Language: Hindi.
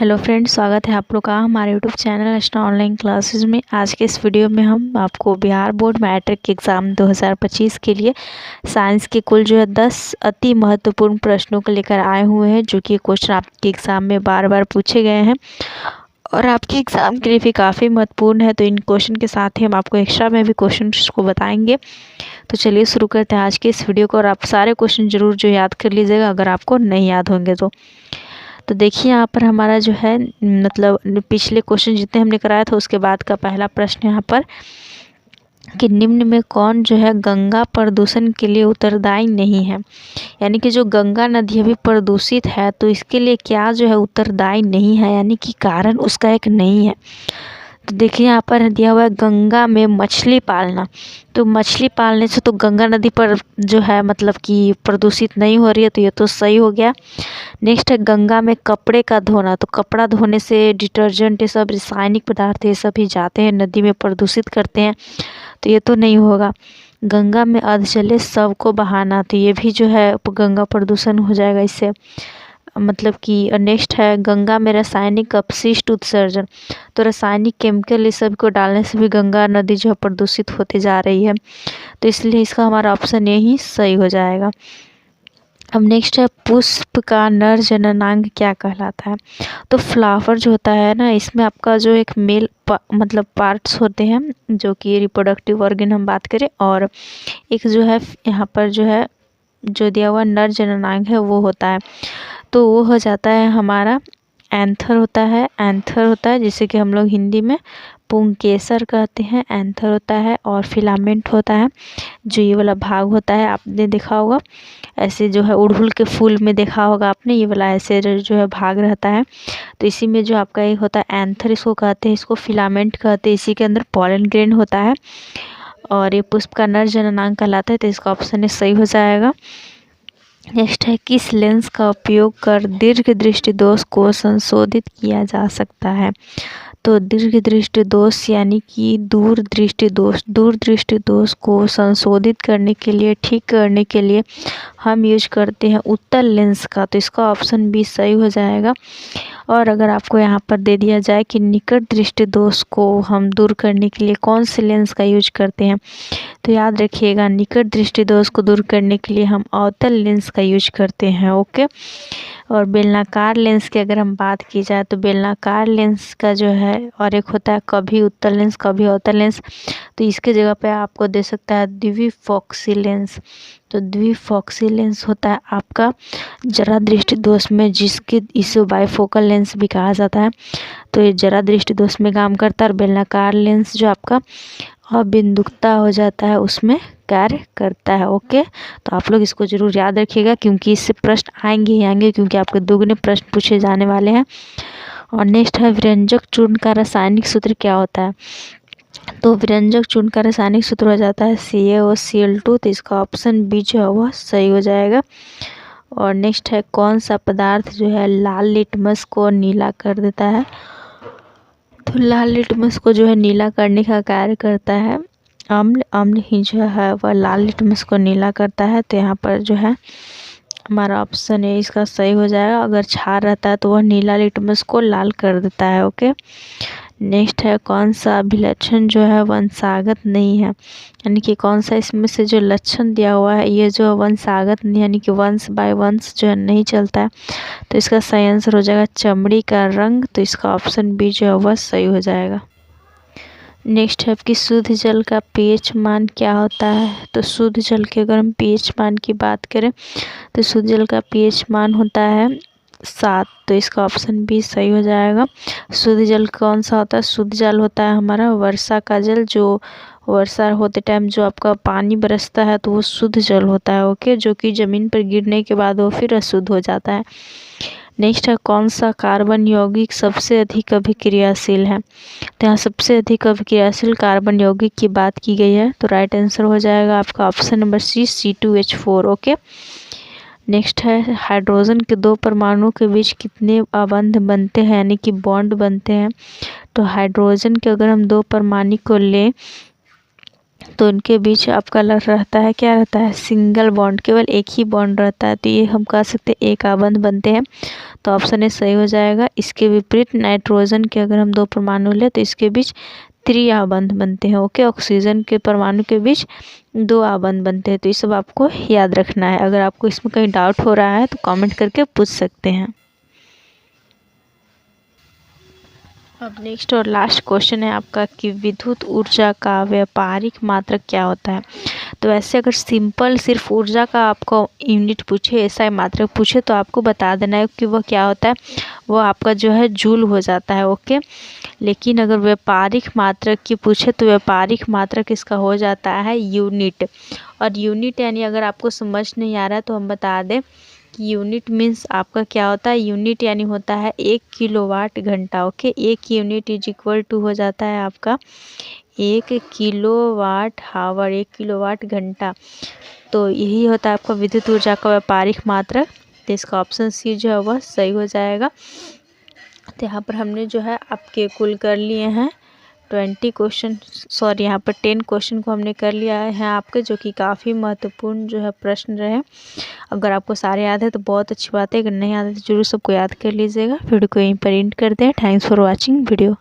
हेलो फ्रेंड्स, स्वागत है आप लोग का हमारे यूट्यूब चैनल अर्चना ऑनलाइन क्लासेस में। आज के इस वीडियो में हम आपको बिहार बोर्ड मैट्रिक एग्ज़ाम 2025 के लिए साइंस के कुल 10 अति महत्वपूर्ण प्रश्नों को लेकर आए हुए हैं, जो कि क्वेश्चन आपके एग्ज़ाम में बार बार पूछे गए हैं और आपके एग्ज़ाम के लिए भी काफ़ी महत्वपूर्ण है। तो इन क्वेश्चन के साथ ही हम आपको एक्स्ट्रा में भी क्वेश्चन को बताएंगे। तो चलिए शुरू करते हैं आज के इस वीडियो को। और आप सारे क्वेश्चन ज़रूर जो याद कर लीजिएगा अगर आपको नहीं याद होंगे तो देखिए यहाँ पर हमारा जो है मतलब पिछले क्वेश्चन जितने हमने कराया था उसके बाद का पहला प्रश्न यहाँ पर कि निम्न में कौन जो है गंगा प्रदूषण के लिए उत्तरदायी नहीं है। यानी कि जो गंगा नदी अभी प्रदूषित है तो इसके लिए क्या जो है उत्तरदायी नहीं है, यानी कि कारण उसका एक नहीं है। तो देखिए यहाँ पर दिया हुआ है गंगा में मछली पालना। तो मछली पालने से तो गंगा नदी पर जो है मतलब कि प्रदूषित नहीं हो रही है, तो ये तो सही हो गया। नेक्स्ट है गंगा में कपड़े का धोना। तो कपड़ा धोने से डिटर्जेंट ये सब रासायनिक पदार्थ ये सब ही जाते हैं नदी में, प्रदूषित करते हैं, तो ये तो नहीं होगा। गंगा में अधजले शव को बहाना, तो ये भी जो है गंगा प्रदूषण हो जाएगा इससे, मतलब कि। नेक्स्ट है गंगा में रासायनिक अपशिष्ट उत्सर्जन। तो रासायनिक केमिकल इस सब को डालने से भी गंगा नदी जो है प्रदूषित होती जा रही है, तो इसलिए इसका हमारा ऑप्शन ए ही सही हो जाएगा। अब नेक्स्ट है पुष्प का नर जननांग क्या कहलाता है। तो फ्लावर जो होता है ना, इसमें आपका जो एक मेल मतलब पार्ट्स होते हैं जो कि रिप्रोडक्टिव ऑर्गन हम बात करें, और एक जो है यहाँ पर जो है जो दिया हुआ नर जननांग है वो होता है। तो वो हो जाता है हमारा एंथर होता है जिसे कि हम लोग हिंदी में पुंकेसर कहते हैं। एंथर होता है और फिलामेंट होता है, जो ये वाला भाग होता है आपने देखा होगा ऐसे, जो है उड़हुल के फूल में देखा होगा आपने, ये वाला ऐसे जो है भाग रहता है। तो इसी में जो आपका ये होता है एंथर इसको कहते हैं, इसको फिलामेंट कहते हैं। इसी के अंदर पॉलन ग्रेन होता है और ये पुष्प का नर जननांग कहलाता है, तो इसका ऑप्शन सही हो जाएगा। नेक्स्ट है किस लेंस का उपयोग कर दीर्घ दृष्टि दोष को संशोधित किया जा सकता है। तो दीर्घ दृष्टि दोष यानी कि दूर दृष्टि दोष को संशोधित करने के लिए, ठीक करने के लिए हम यूज करते हैं उत्तल लेंस का, तो इसका ऑप्शन बी सही हो जाएगा। और अगर आपको यहाँ पर दे दिया जाए कि निकट दृष्टि दोष को हम दूर करने के लिए कौन से लेंस का यूज करते हैं, तो याद रखिएगा निकट दृष्टि दोष को दूर करने के लिए हम अवतल लेंस का यूज करते हैं। ओके। और बेलनाकार लेंस की अगर हम बात की जाए तो बेलनाकार लेंस का जो है और एक होता है कभी उत्तल लेंस कभी अवतल लेंस, तो इसके जगह पे आपको दे सकता है द्विफॉक्सी लेंस। तो द्विफॉक्सी लेंस होता है आपका जरा दृष्टि दोष में, जिसके इसे बाइफोकल लेंस भी कहा जाता है। तो ये जरा दृष्टि दोष में काम करता है और बेलनाकार लेंस जो आपका अबिंदुकता हो जाता है उसमें कार्य करता है। ओके, तो आप लोग इसको जरूर याद रखिएगा क्योंकि इससे प्रश्न आएंगे ही आएंगे, क्योंकि आपके दुगने प्रश्न पूछे जाने वाले हैं। और नेक्स्ट है व्यंजक चूर्ण का रासायनिक सूत्र क्या होता है। तो व्यंजक चूर्ण का रासायनिक सूत्र हो जाता है CaOCl2, तो इसका ऑप्शन बी जो है वह सही हो जाएगा। और नेक्स्ट है कौन सा पदार्थ जो है लाल लिटमस को नीला कर देता है। तो लाल लिटमस को जो है नीला करने का कार्य करता है अम्ल ही जो है वह लाल लिटमस को नीला करता है। तो यहाँ पर जो है हमारा ऑप्शन है इसका सही हो जाएगा। अगर क्षार रहता है तो वह नीला लिटमस को लाल कर देता है। ओके। नेक्स्ट है कौन सा अभिलक्षण जो है वंशागत नहीं है, यानी कि कौन सा इसमें से जो लक्षण दिया हुआ है ये जो वंशागत नहीं, यानी कि वंश बाय वंश जो है नहीं चलता है, तो इसका सही आंसर हो जाएगा चमड़ी का रंग। तो इसका ऑप्शन बी जो है वह सही हो जाएगा। नेक्स्ट है कि शुद्ध जल का pH मान क्या होता है। तो शुद्ध जल के अगर हम pH मान की बात करें तो शुद्ध जल का pH मान होता है 7, तो इसका ऑप्शन बी सही हो जाएगा। शुद्ध जल कौन सा होता है, शुद्ध जल होता है हमारा वर्षा का जल, जो वर्षा होते टाइम जो आपका पानी बरसता है तो वो शुद्ध जल होता है। ओके, जो कि ज़मीन पर गिरने के बाद वो फिर अशुद्ध हो जाता है। नेक्स्ट है कौन सा कार्बन यौगिक सबसे अधिक अभिक्रियाशील है। तो यहाँ सबसे अधिक अभिक्रियाशील कार्बन यौगिक की बात की गई है, तो राइट आंसर हो जाएगा आपका option number C C2H4। Okay. Next है हाइड्रोजन के दो परमाणुओं के बीच कितने बंध बनते हैं, यानी कि बॉन्ड बनते हैं। तो हाइड्रोजन के अगर हम दो परमाणु को लें तो उनके बीच आपका रहता है क्या रहता है, सिंगल बॉन्ड, केवल एक ही बॉन्ड रहता है, तो ये हम कह सकते हैं एक आबंध बनते हैं। तो ऑप्शन ए सही हो जाएगा। इसके विपरीत नाइट्रोजन के अगर हम 2 परमाणु लें तो इसके बीच त्रिआबंध बनते हैं। ओके, ऑक्सीजन के परमाणु के बीच 2 आबंध बनते हैं। तो ये सब आपको याद रखना है। अगर आपको इसमें कहीं डाउट हो रहा है तो कमेंट करके पूछ सकते हैं। अब नेक्स्ट और लास्ट क्वेश्चन है आपका कि विद्युत ऊर्जा का व्यापारिक मात्रक क्या होता है। तो ऐसे अगर सिंपल सिर्फ ऊर्जा का आपको यूनिट पूछे, ऐसा मात्रक पूछे, तो आपको बता देना है कि वह क्या होता है। वो आपका जो है जूल हो जाता है। ओके, लेकिन अगर व्यापारिक मात्रक की पूछे तो व्यापारिक मात्रक इसका हो जाता है यूनिट। और यूनिट यानी अगर आपको समझ नहीं आ रहा है तो हम बता दें कि यूनिट मीन्स आपका क्या होता है। यूनिट यानी होता है 1 किलोवाट घंटा। Okay, 1 unit is equal to हो जाता है आपका 1 किलोवाट हावर, 1 किलोवाट घंटा। तो यही होता है आपका विद्युत ऊर्जा का व्यापारिक मात्रक। तो इसका ऑप्शन सी जो है वह सही हो जाएगा। तो यहाँ पर हमने जो है आपके कुल कर लिए हैं 20 क्वेश्चन, सॉरी यहाँ पर 10 क्वेश्चन को हमने कर लिया है आपके, जो कि काफ़ी महत्वपूर्ण जो है प्रश्न रहे। अगर आपको सारे याद है तो बहुत अच्छी बात है, अगर नहीं याद है तो जरूर सबको याद कर लीजिएगा। वीडियो को यहीं पर एंड करते हैं। Thanks for watching video.